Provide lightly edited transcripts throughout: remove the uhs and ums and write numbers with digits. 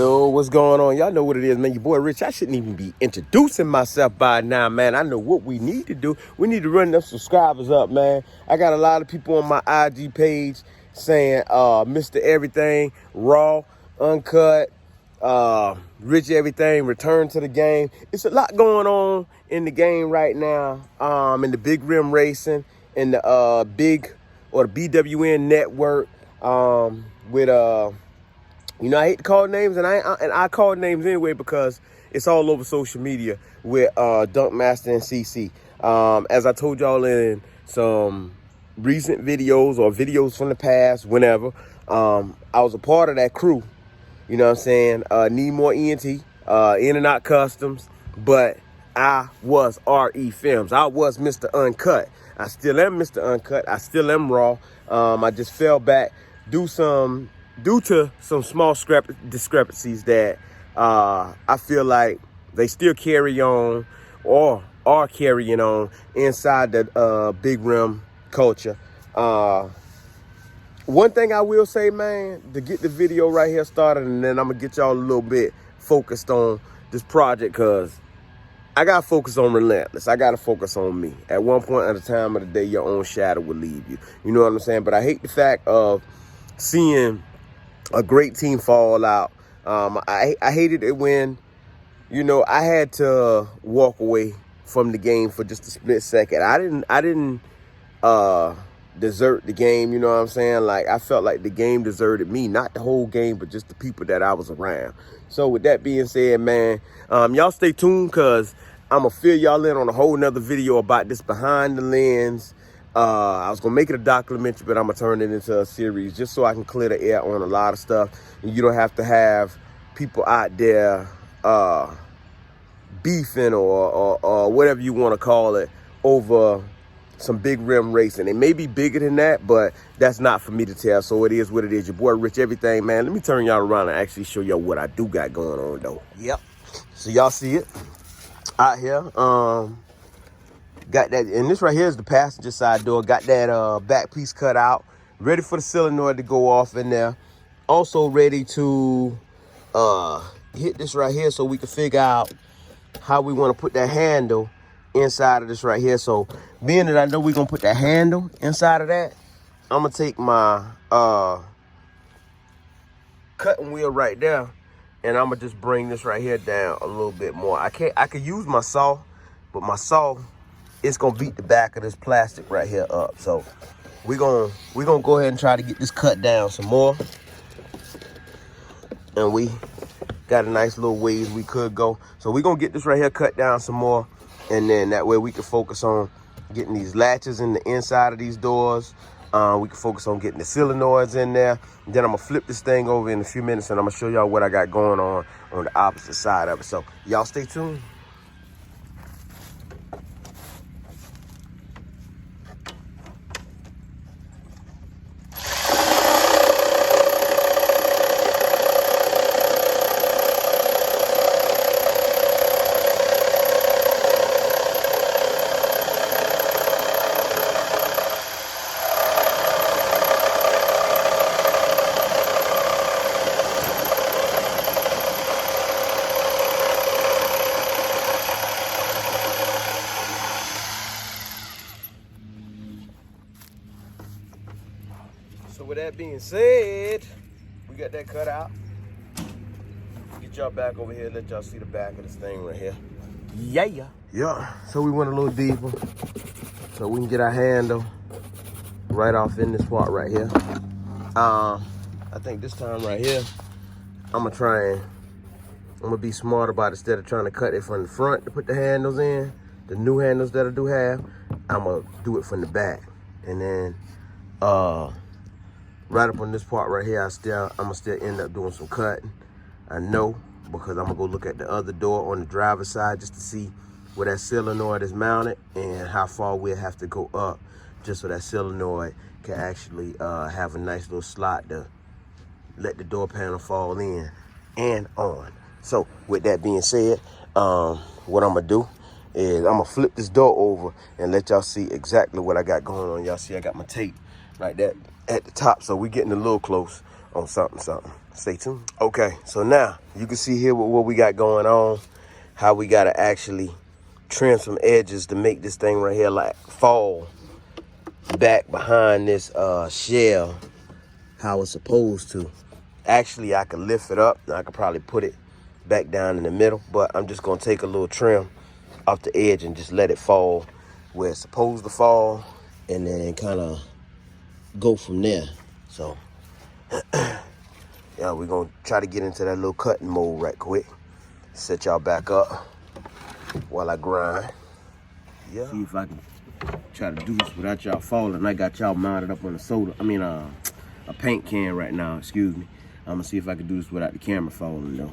Yo, what's going on? Y'all know what it is, man. Your boy Rich. I shouldn't even be introducing myself by now, man. I know what we need to do. We need to run them subscribers up, man. I got a lot of people on my IG page saying Mr. Everything, Raw, Uncut, Rich Everything, Return to the Game. It's a lot going on in the game right now, in the big rim racing, in the the BWN network, with you know, I hate to call names, and I call names anyway because it's all over social media with Dunkmaster and CC. As I told y'all in some recent videos or videos from the past, whenever, I was a part of that crew. You know what I'm saying? Need More ENT, In and Out Customs, but I was RE Films. I was Mr. Uncut. I still am Mr. Uncut. I still am Raw. I just fell back due to some small discrepancies that I feel like they still carry on or are carrying on inside the big rim culture. One thing I will say, man, to get the video right here started, and then I'm gonna get y'all a little bit focused on this project, because I gotta focus on Relentless. I gotta focus on me. At one point at a time of the day, your own shadow will leave you. You know what I'm saying? But I hate the fact of seeing a great team fall out. I hated it when, you know, I had to walk away from the game for just a split second. I didn't desert the game, you know what I'm saying? Like, I felt like the game deserted me, not the whole game, but just the people that I was around. So with that being said, man, y'all stay tuned, because I'm gonna fill y'all in on a whole nother video about this behind the lens. I was gonna make it a documentary, but I'm gonna turn it into a series just so I can clear the air on a lot of stuff, and you don't have to have people out there beefing or whatever you want to call it over some big rim racing. It may be bigger than that, but that's not for me to tell. So it is what it is. Your boy Rich Everything, man. Let me turn y'all around and actually show y'all what I do got going on though. Yep. So y'all see it out here. Got that, and this right here is the passenger side door. Got that back piece cut out, ready for the solenoid to go off in there. Also ready to hit this right here so we can figure out how we want to put that handle inside of this right here. So being that I know we're gonna put that handle inside of that, I'm gonna take my cutting wheel right there, and I'm gonna just bring this right here down a little bit more. I could use my saw, but my saw, it's gonna beat the back of this plastic right here up. So we're gonna go ahead and try to get this cut down some more. And we got a nice little ways we could go. So we're gonna get this right here cut down some more, and then that way we can focus on getting these latches in the inside of these doors. We can focus on getting the solenoids in there. And then I'm gonna flip this thing over in a few minutes, and I'm gonna show y'all what I got going on the opposite side of it. So y'all stay tuned. So with that being said, we got that cut out. Get y'all back over here, let y'all see the back of this thing right here. Yeah. So we went a little deeper so we can get our handle right off in this part right here. I think this time right here, I'm gonna be smart about it. Instead of trying to cut it from the front to put the handles in, the new handles that I do have, I'm gonna do it from the back. And then right up on this part right here, I'm gonna still end up doing some cutting. I know, because I'm gonna go look at the other door on the driver's side just to see where that solenoid is mounted and how far we'll have to go up, just so that solenoid can actually have a nice little slot to let the door panel fall in and on. So with that being said, what I'm gonna do is I'm gonna flip this door over and let y'all see exactly what I got going on. Y'all see I got my tape right there at the top, so we're getting a little close. on something. Stay tuned. Okay, so now you can see here what we got going on, how we got to actually trim some edges to make this thing right here like fall back behind this shell how it's supposed to. Actually, I could lift it up and I could probably put it back down in the middle, but I'm just gonna take a little trim off the edge and just let it fall where it's supposed to fall, and then kind of go from there. So yeah, we're gonna try to get into that little cutting mode right quick. Set y'all back up while I grind. Yeah. See if I can try to do this without y'all falling. I got y'all mounted up on a paint can right now, excuse me. I'm gonna see if I can do this without the camera falling though.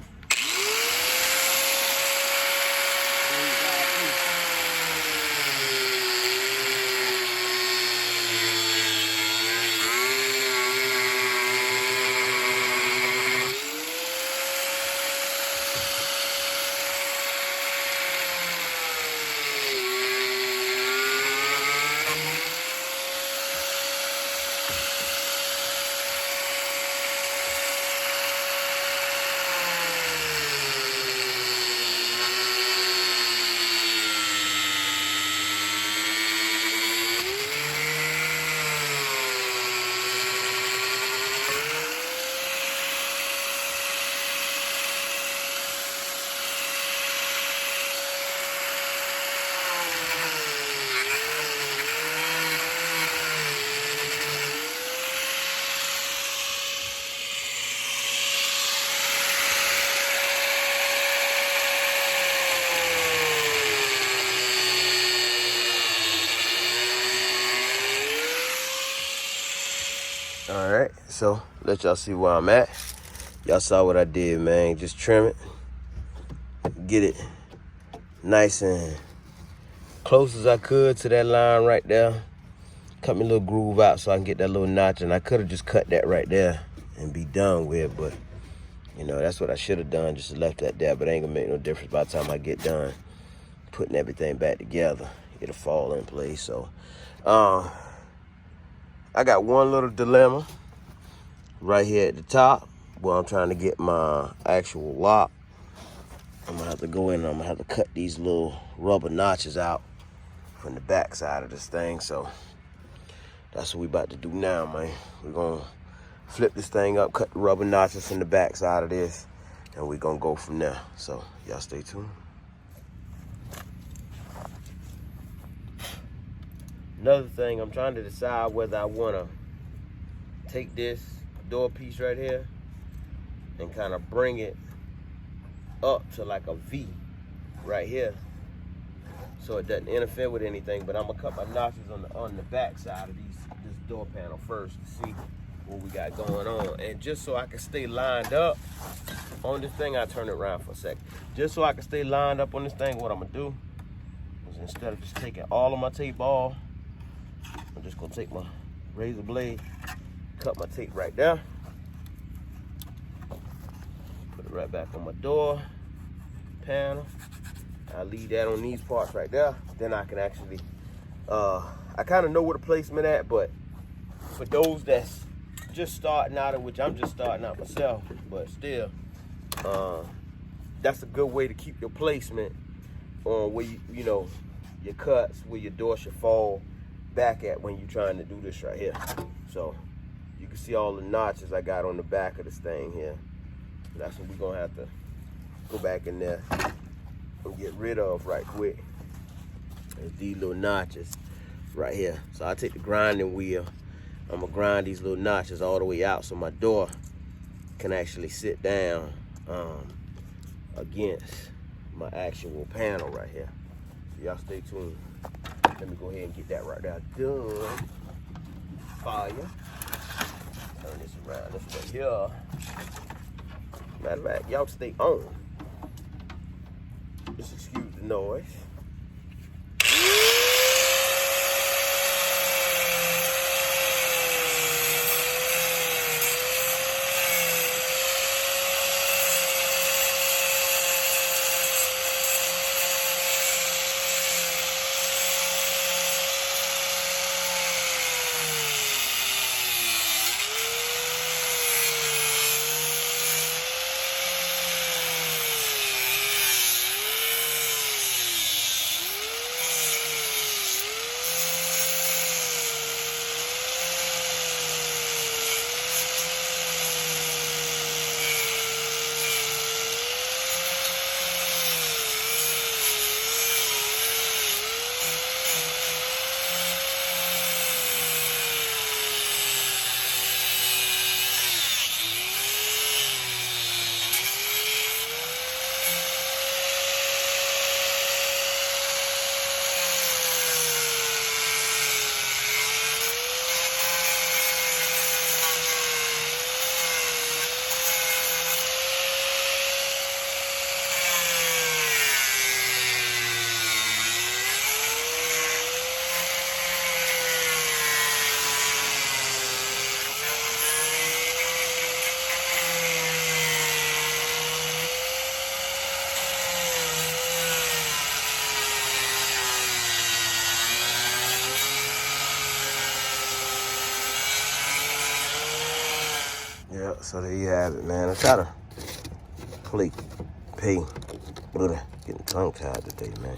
All right, so let y'all see where I'm at. Y'all saw what I did, man. Just trim it, get it nice and close as I could to that line right there. Cut me a little groove out so I can get that little notch, and I could have just cut that right there and be done with, but you know, that's what I should have done, just left that there, but it ain't gonna make no difference by the time I get done putting everything back together. It'll fall in place. So I got one little dilemma right here at the top where I'm trying to get my actual lock. I'm gonna have to go in and I'm gonna have to cut these little rubber notches out from the back side of this thing. So that's what we about to do now, man. We're gonna flip this thing up, cut the rubber notches from the back side of this, and we're gonna go from there. So y'all stay tuned. Another thing, I'm trying to decide whether I want to take this door piece right here and kind of bring it up to like a V right here so it doesn't interfere with anything. But I'm going to cut my notches on the back side of this door panel first to see what we got going on. And just so I can stay lined up on this thing, I'll turn it around for a second. Just so I can stay lined up on this thing, what I'm going to do is instead of just taking all of my tape off, I'm just gonna take my razor blade, cut my tape right there, put it right back on my door panel. I leave that on these parts right there. Then I can actually, I kind of know where the placement at, but for those that's just starting out, in which I'm just starting out myself, but still, that's a good way to keep your placement on where you know, your cuts, where your door should fall back at when you're trying to do this right here. So you can see all the notches I got on the back of this thing here. That's what we're gonna have to go back in there and get rid of right quick. There's these little notches right here. So I take the grinding wheel, I'm gonna grind these little notches all the way out so my door can actually sit down against my actual panel right here. So y'all stay tuned. Let me go ahead and get that right there done. Fire. Turn this around this way here. Matter of fact, y'all stay on. Just excuse the noise. So there you have it, man. I try to pay, getting tongue tied today, man.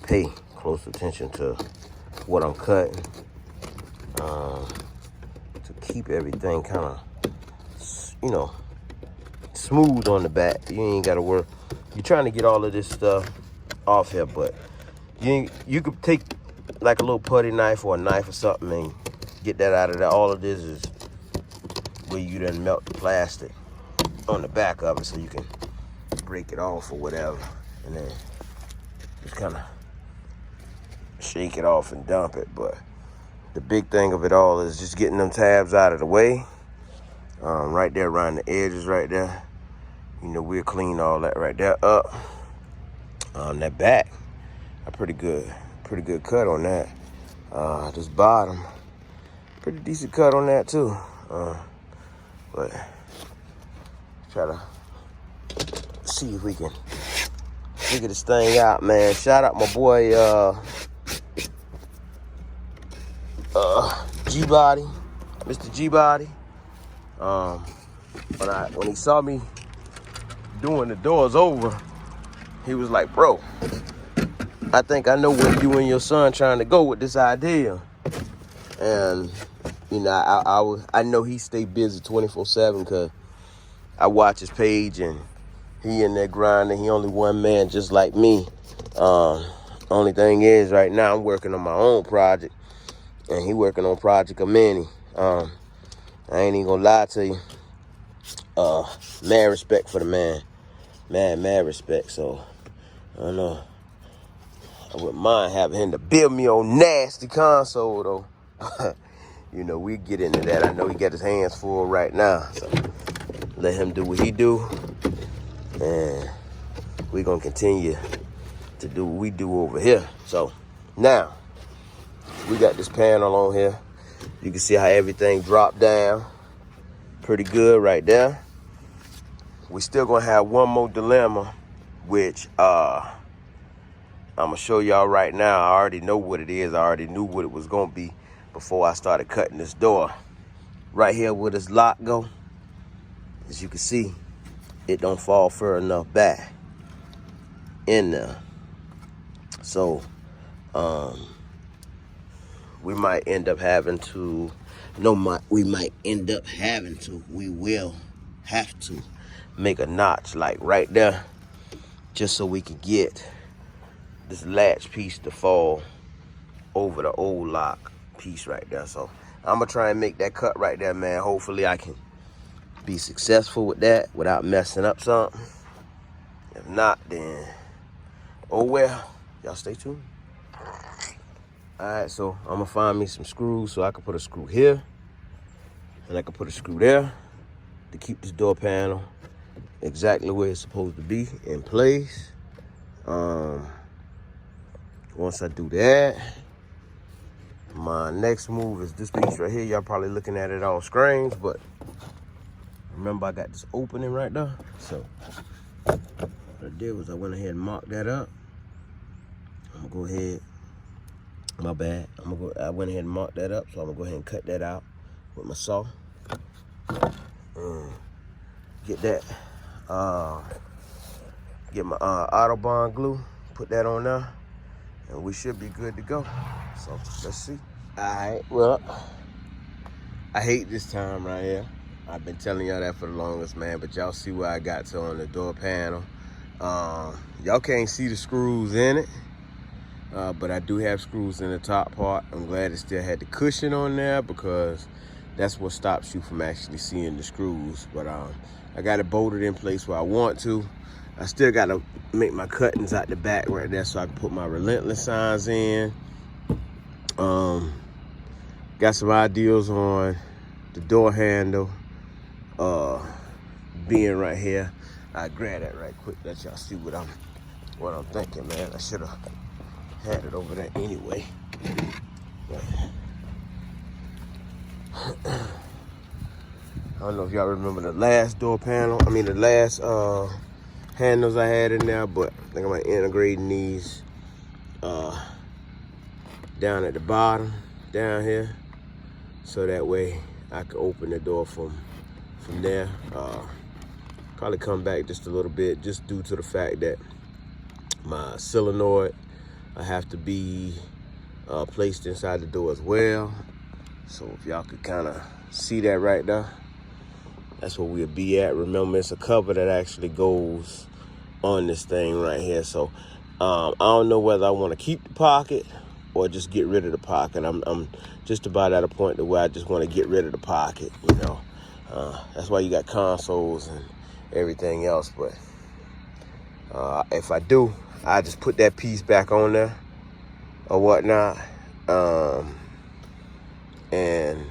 Pay close attention to what I'm cutting, to keep everything kind of, smooth on the back. You ain't gotta work. You're trying to get all of this stuff off here, but you could take like a little putty knife or a knife or something and get that out of there. All of this is where you done melt the plastic on the back of it, so you can break it off or whatever, and then just kind of shake it off and dump it. But the big thing of it all is just getting them tabs out of the way, right there around the edges right there. We'll clean all that right there up. That back, a pretty good cut on that. This bottom, pretty decent cut on that too. But try to see if we can figure this thing out, man. Shout out my boy G-Body, Mr. G-Body. When he saw me doing the doors over, he was like, bro, I think I know where you and your son trying to go with this idea. And I know he stay busy 24/7 because I watch his page and he in there grinding. He only one man just like me. Only thing is right now I'm working on my own project and he working on project of many. I ain't even gonna lie to you. Mad respect for the man. Mad respect. So I don't know. I wouldn't mind having him to build me on nasty console though. We get into that. I know he got his hands full right now. So let him do what he do. And we're gonna continue to do what we do over here. So now we got this panel on here. You can see how everything dropped down. Pretty good right there. We still gonna have one more dilemma, which I'm gonna show y'all right now. I already know what it is. I already knew what it was gonna be before I started cutting this door. Right here where this lock go, as you can see, it don't fall far enough back in there. So we might end up having to, we will have to make a notch like right there, just so we can get this latch piece to fall over the old lock piece right there. So I'm gonna try and make that cut right there, man. Hopefully I can be successful with that without messing up something. If not, then oh well. Y'all stay tuned. All right, so I'm gonna find me some screws so I can put a screw here and I can put a screw there to keep this door panel exactly where it's supposed to be in place. Once I do that, my next move is this piece right here. Y'all probably looking at it all strange, but remember I got this opening right there. So what I did was I went ahead and marked that up. I'm gonna go ahead, my bad. I went ahead and marked that up, so I'm gonna go ahead and cut that out with my saw. Get that, get my Autobahn glue, put that on there, and we should be good to go. So let's see. All right, well, I hate this time right here. I've been telling y'all that for the longest, man, but y'all see where I got to on the door panel. Y'all can't see the screws in it, but I do have screws in the top part. I'm glad it still had the cushion on there because that's what stops you from actually seeing the screws. But I got it bolted in place where I want to. I still got to make my cuttings out the back right there so I can put my Relentless signs in. Got some ideas on the door handle being right here. I grab that right quick, let y'all see what I'm thinking, man. I should have had it over there anyway. But I don't know if y'all remember the last door panel. I mean the last handles I had in there, but I think I'm integrating these down at the bottom, down here, so that way I can open the door from from there. Probably come back just a little bit, just due to the fact that my solenoid I have to be placed inside the door as well. So if y'all could kind of see that right there, that's where we'll be at. Remember, it's a cover that actually goes on this thing right here. So I don't know whether I want to keep the pocket or just get rid of the pocket. I'm just about at a point where I just want to get rid of the pocket, you know. That's why you got consoles and everything else. But if I do, I just put that piece back on there or whatnot. And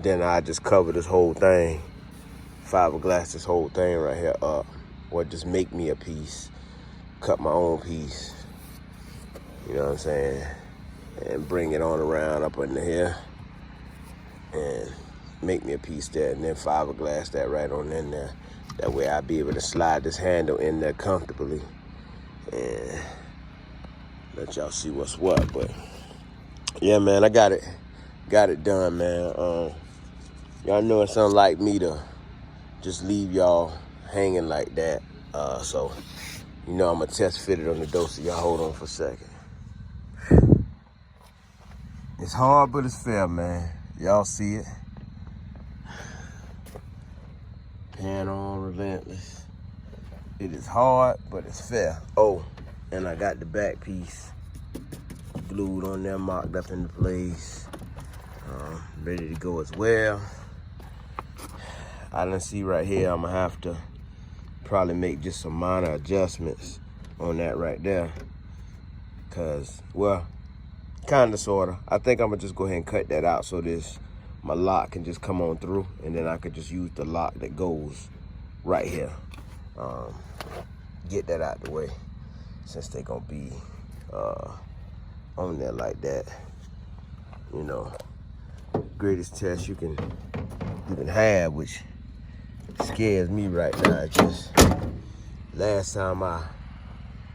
then I just cover this whole thing, fiberglass this whole thing right here up, or just make me a piece, cut my own piece, you know what I'm saying, and bring it on around up under here and make me a piece there, and then fiberglass that right on in there. That way I'll be able to slide this handle in there comfortably and let y'all see what's what. But yeah, man, I got it done, man. Y'all know it's unlike me to just leave y'all hanging like that. So, you know, I'm gonna test fit it on the door, so y'all hold on for a second. It's hard, but it's fair, man. Y'all see it. Pan on Relentless. It is hard, but it's fair. Oh, and I got the back piece glued on there, marked up into place. Ready to go as well. I done see right here, I'm gonna have to probably make just some minor adjustments on that right there. Cause, well, kinda, sorta. I think I'm gonna just go ahead and cut that out so my lock can just come on through, and then I could just use the lock that goes right here. Get that out the way, since they gonna be on there like that. You know, greatest test you can have, which scares me right now. It's just last time I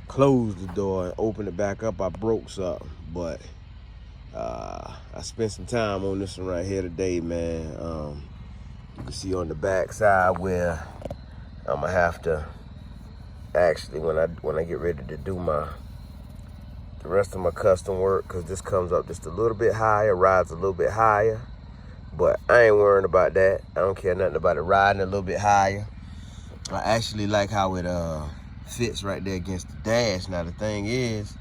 closed the door and opened it back up, I broke something. But I spent some time on this one right here today, man. You can see on the back side where I'm gonna have to actually, when I get ready to do the rest of my custom work, because this comes up just a little bit higher, rides a little bit higher. But I ain't worrying about that. I don't care nothing about it riding a little bit higher. I actually like how it fits right there against the dash. Now the thing is,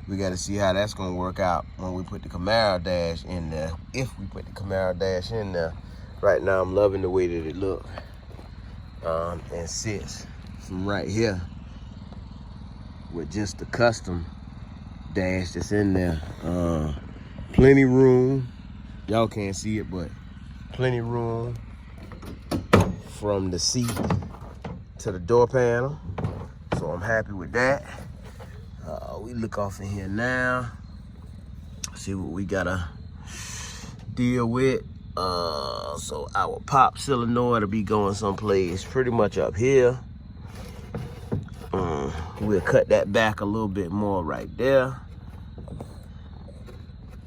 we got to see how that's gonna work out when we put the Camaro dash in there. If we put the Camaro dash in there. Right now I'm loving the way that it looks and sits from right here with just the custom dash that's in there. Plenty room. Y'all can't see it, but plenty room from the seat to the door panel. So I'm happy with that. We look off in here now, see what we gotta deal with. So our pop solenoid will be going someplace pretty much up here. We'll cut that back a little bit more right there.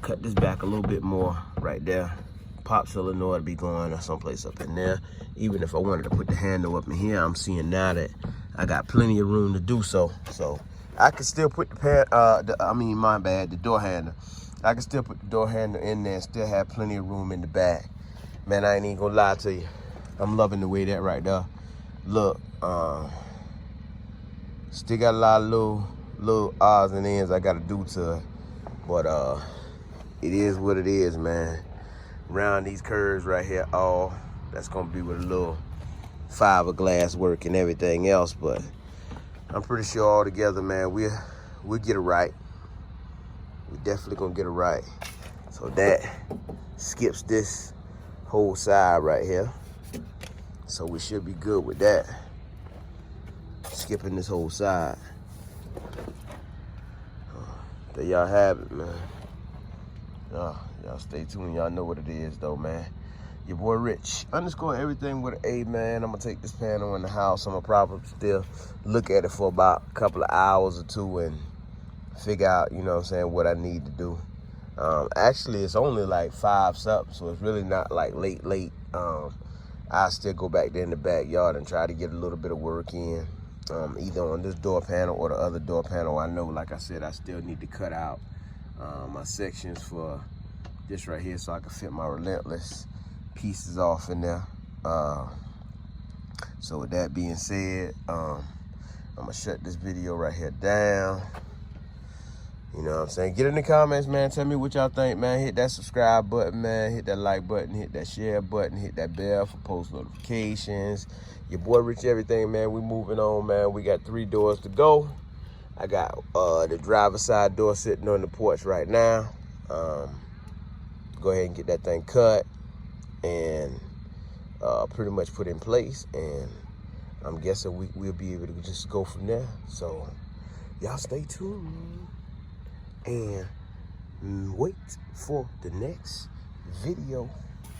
Cut this back a little bit more right there. Pop solenoid will be going someplace up in there. Even if I wanted to put the handle up in here, I'm seeing now that I got plenty of room to do so. So I can still put the door handle. I can still put the door handle in there and still have plenty of room in the back. Man, I ain't even gonna lie to you. I'm loving the way that right there look. Still got a lot of little odds and ends I gotta do to it. But it is what it is, man. Around these curves right here, all that's gonna be with a little fiberglass work and everything else. But I'm pretty sure all together, man, we'll get it right. We definitely gonna get it right. So that skips this whole side right here. So we should be good with that. Skipping this whole side. There y'all have it, man. Y'all stay tuned. Y'all know what it is, though, man. Your boy Rich _ everything with an A, man. I'm gonna take this panel in the house. I'm gonna probably still look at it for about a couple of hours or two and figure out, you know what I'm saying, what I need to do. Actually, it's only like 5 something, so it's really not like late I'll still go back there in the backyard and try to get a little bit of work in, either on this door panel or the other door panel. I know, like I said, I still need to cut out my sections for this right here so I can fit my Relentless pieces off in there. So with that being said, I'm gonna shut this video right here down. You know what I'm saying? Get in the comments, man. Tell me what y'all think, man. Hit that subscribe button, man. Hit that like button. Hit that share button. Hit that bell for post notifications. Your boy Rich Everything, man. We moving on, man. We got 3 doors to go. I got the driver's side door sitting on the porch right now. Go ahead and get that thing cut and pretty much put in place. And I'm guessing we'll be able to just go from there. So y'all stay tuned. And wait for the next video.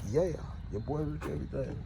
Yeah, your boy Rich Everything.